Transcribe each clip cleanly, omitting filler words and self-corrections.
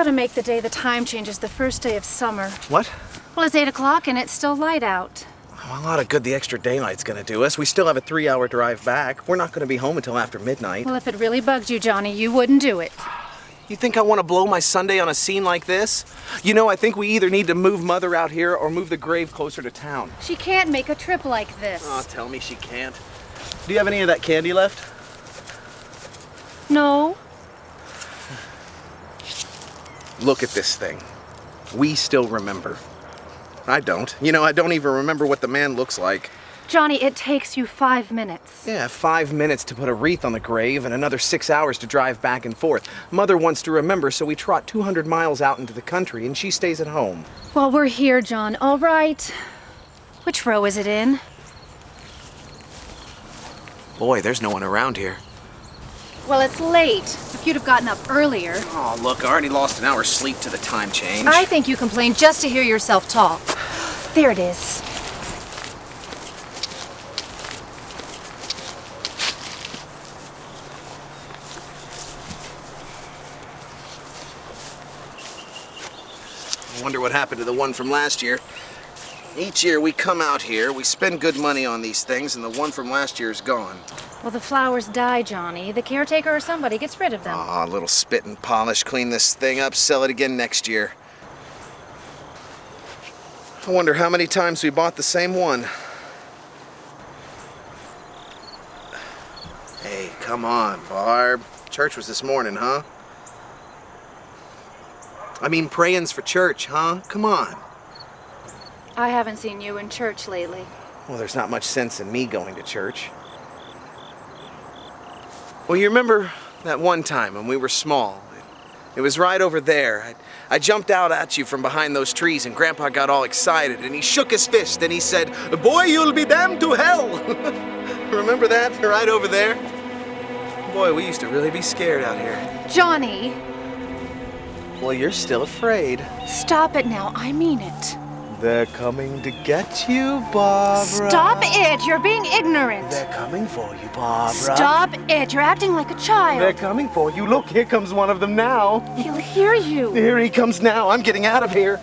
ought to make the day the time changes the first day of summer. What? Well, it's 8 o'clock and it's still light out. Well, a lot of good the extra daylight's gonna do us. We still have a 3-hour drive back. We're not gonna be home until after midnight. Well, if it really bugged you, Johnny, you wouldn't do it. You think I want to blow my Sunday on a scene like this? You know, I think we either need to move Mother out here or move the grave closer to town. She can't make a trip like this. Oh, tell me she can't. Do you have any of that candy left? No. Look at this thing. We still remember. I don't. You know, I don't even remember what the man looks like. Johnny, it takes you 5 minutes. Yeah, 5 minutes to put a wreath on the grave and another 6 hours to drive back and forth. Mother wants to remember, so we trot 200 miles out into the country and she stays at home. Well, we're here, John. All right. Which row is it in? Boy, there's no one around here. Well, it's late. If you'd have gotten up earlier. Oh, look, I already lost an hour's sleep to the time change. I think you complained just to hear yourself talk. There it is. I wonder what happened to the one from last year. Each year we come out here, we spend good money on these things, and the one from last year is gone. Well, the flowers die, Johnny. The caretaker or somebody gets rid of them. Aw, a little spit and polish, clean this thing up, sell it again next year. I wonder how many times we bought the same one. Hey, come on, Barb. Church was this morning, huh? I mean, praying's for church, huh? Come on. I haven't seen you in church lately. Well, there's not much sense in me going to church. Well, you remember that one time when we were small? It was right over there. I jumped out at you from behind those trees and Grandpa got all excited and he shook his fist and he said, "Boy, you'll be damned to hell." Remember that? Right over there? Boy, we used to really be scared out here. Johnny! Well, you're still afraid. Stop it now. I mean it. They're coming to get you, Barbara. Stop it! You're being ignorant. They're coming for you, Barbara. Stop it! You're acting like a child. They're coming for you. Look, here comes one of them now. He'll hear you. Here he comes now. I'm getting out of here.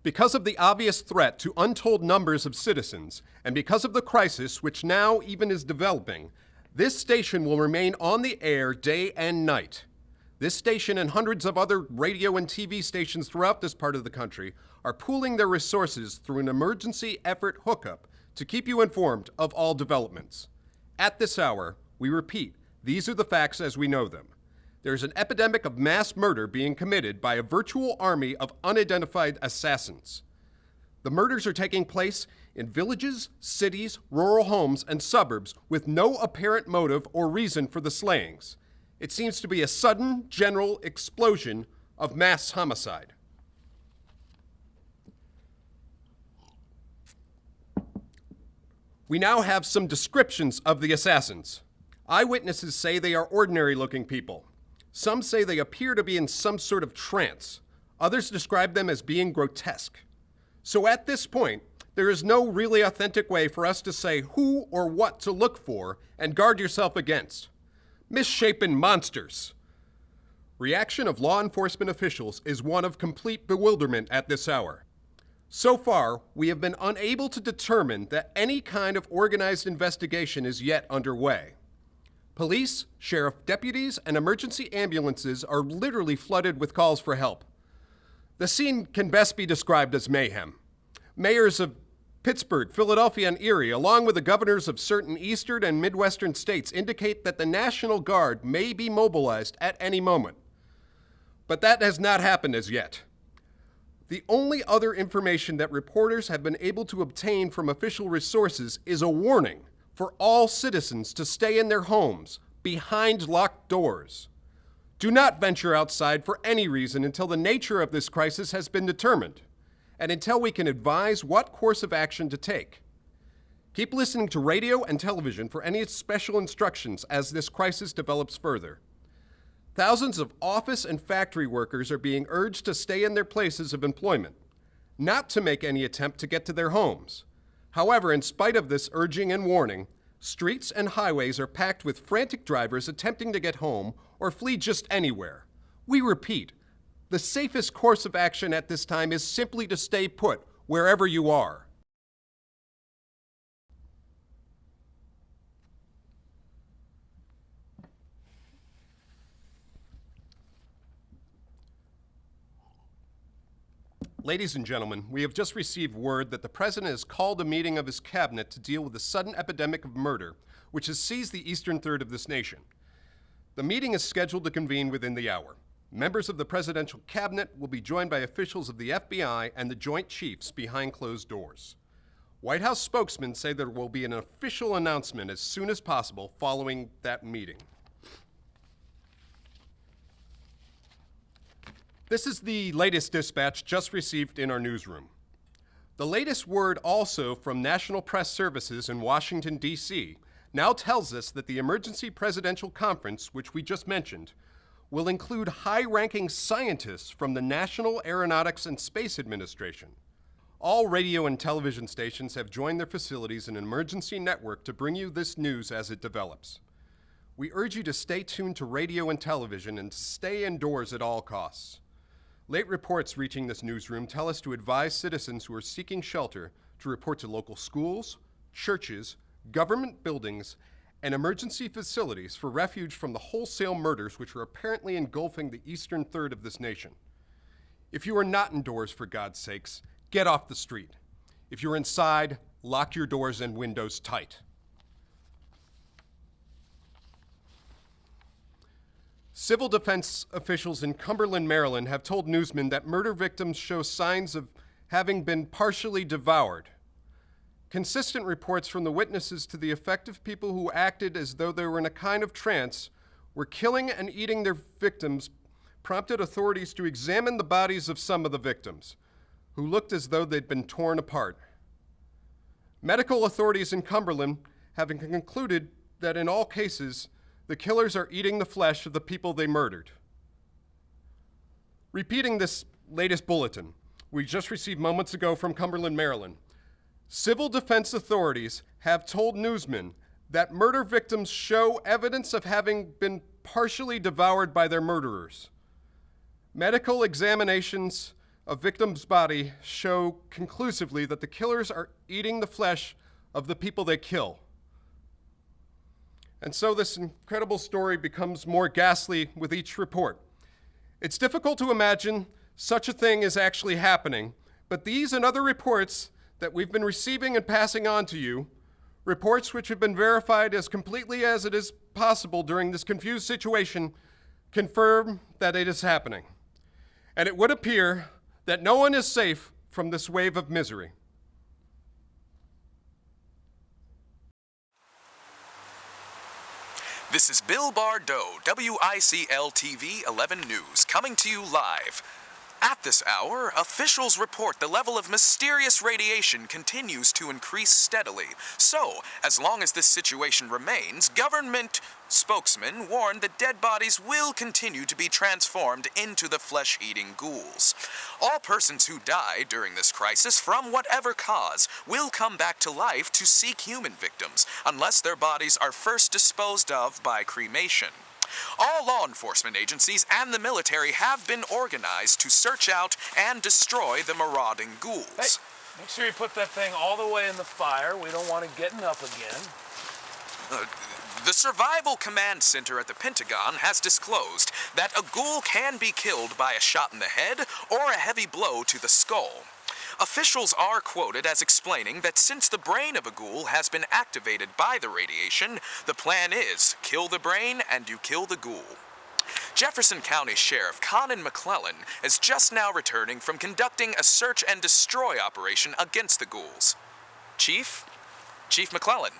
Because of the obvious threat to untold numbers of citizens, and because of the crisis which now even is developing, this station will remain on the air day and night. This station and hundreds of other radio and TV stations throughout this part of the country are pooling their resources through an emergency effort hookup to keep you informed of all developments. At this hour, we repeat, these are the facts as we know them. There's an epidemic of mass murder being committed by a virtual army of unidentified assassins. The murders are taking place in villages, cities, rural homes, and suburbs with no apparent motive or reason for the slayings. It seems to be a sudden, general explosion of mass homicide. We now have some descriptions of the assassins. Eyewitnesses say they are ordinary-looking people. Some say they appear to be in some sort of trance. Others describe them as being grotesque. So at this point, There is no really authentic way for us to say who or what to look for and guard yourself against. Misshapen monsters. Reaction of law enforcement officials is one of complete bewilderment at this hour. So far, we have been unable to determine that any kind of organized investigation is yet underway. Police, sheriff deputies, and emergency ambulances are literally flooded with calls for help. The scene can best be described as mayhem. Mayors of Pittsburgh, Philadelphia, and Erie, along with the governors of certain eastern and midwestern states, indicate that the National Guard may be mobilized at any moment. But that has not happened as yet. The only other information that reporters have been able to obtain from official resources is a warning for all citizens to stay in their homes, behind locked doors. Do not venture outside for any reason until the nature of this crisis has been determined, and until we can advise what course of action to take. Keep listening to radio and television for any special instructions as this crisis develops further. Thousands of office and factory workers are being urged to stay in their places of employment, not to make any attempt to get to their homes. However, in spite of this urging and warning, streets and highways are packed with frantic drivers attempting to get home or flee just anywhere. We repeat, the safest course of action at this time is simply to stay put wherever you are. Ladies and gentlemen, we have just received word that the President has called a meeting of his cabinet to deal with the sudden epidemic of murder, which has seized the eastern third of this nation. The meeting is scheduled to convene within the hour. Members of the presidential cabinet will be joined by officials of the FBI and the Joint Chiefs behind closed doors. White House spokesmen say there will be an official announcement as soon as possible following that meeting. This is the latest dispatch just received in our newsroom. The latest word also from National Press Services in Washington, D.C., now tells us that the Emergency Presidential Conference, which we just mentioned, will include high-ranking scientists from the National Aeronautics and Space Administration. All radio and television stations have joined their facilities in an emergency network to bring you this news as it develops. We urge you to stay tuned to radio and television and to stay indoors at all costs. Late reports reaching this newsroom tell us to advise citizens who are seeking shelter to report to local schools, churches, government buildings, and emergency facilities for refuge from the wholesale murders which are apparently engulfing the eastern third of this nation. If you are not indoors, for God's sakes, get off the street. If you're inside, lock your doors and windows tight. Civil defense officials in Cumberland, Maryland have told newsmen that murder victims show signs of having been partially devoured. Consistent reports from the witnesses to the effect of people who acted as though they were in a kind of trance were killing and eating their victims prompted authorities to examine the bodies of some of the victims, who looked as though they'd been torn apart. Medical authorities in Cumberland have concluded that in all cases, the killers are eating the flesh of the people they murdered. Repeating this latest bulletin we just received moments ago from Cumberland, Maryland, civil defense authorities have told newsmen that murder victims show evidence of having been partially devoured by their murderers. Medical examinations of victims' body show conclusively that the killers are eating the flesh of the people they kill. And so this incredible story becomes more ghastly with each report. It's difficult to imagine such a thing is actually happening, but these and other reports that we've been receiving and passing on to you, reports which have been verified as completely as it is possible during this confused situation, confirm that it is happening. And it would appear that no one is safe from this wave of misery. This is Bill Bardo, WICL TV 11 News, coming to you live. At this hour, officials report the level of mysterious radiation continues to increase steadily. So, as long as this situation remains, government spokesmen warn that dead bodies will continue to be transformed into the flesh-eating ghouls. All persons who die during this crisis, from whatever cause, will come back to life to seek human victims, unless their bodies are first disposed of by cremation. All law enforcement agencies and the military have been organized to search out and destroy the marauding ghouls. Hey, make sure you put that thing all the way in the fire. We don't want it getting up again. The Survival Command Center at the Pentagon has disclosed that a ghoul can be killed by a shot in the head or a heavy blow to the skull. Officials are quoted as explaining that since the brain of a ghoul has been activated by the radiation, the plan is kill the brain and you kill the ghoul. Jefferson County Sheriff Conan McClellan is just now returning from conducting a search and destroy operation against the ghouls. Chief McClellan,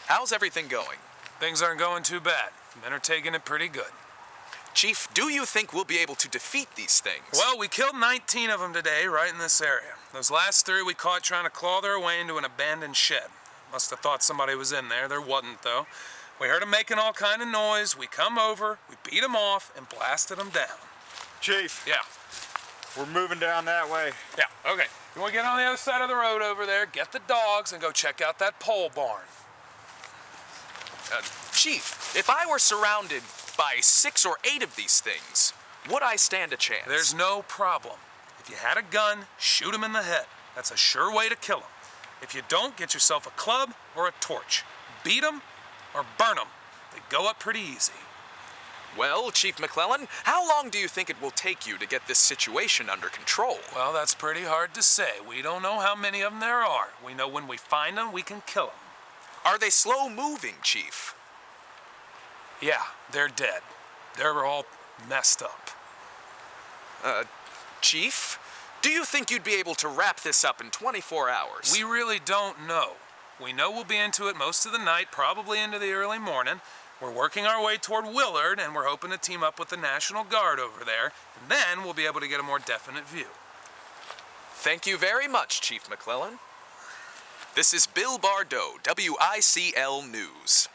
how's everything going? Things aren't going too bad. Men are taking it pretty good. Chief, do you think we'll be able to defeat these things? Well, we killed 19 of them today, right in this area. Those last 3 we caught trying to claw their way into an abandoned shed. Must have thought somebody was in there. There wasn't, though. We heard them making all kind of noise. We come over, we beat them off, and blasted them down. Chief, Yeah, we're moving down that way. yeah, okay. You want to get on the other side of the road over there, get the dogs, and go check out that pole barn. Chief, if I were surrounded by 6 or 8 of these things, would I stand a chance? There's no problem. If you had a gun, shoot him in the head. That's a sure way to kill him. If you don't, get yourself a club or a torch. Beat him or burn him. They go up pretty easy. Well, Chief McClellan, how long do you think it will take you to get this situation under control? Well, that's pretty hard to say. We don't know how many of them there are. We know when we find them, we can kill them. Are they slow moving, Chief? Yeah, they're dead. They're all messed up. Chief, do you think you'd be able to wrap this up in 24 hours? We really don't know. We know we'll be into it most of the night, probably into the early morning. We're working our way toward Willard, and we're hoping to team up with the National Guard over there. And then we'll be able to get a more definite view. Thank you very much, Chief McClellan. This is Bill Bardo, WICL News.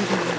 Ugh.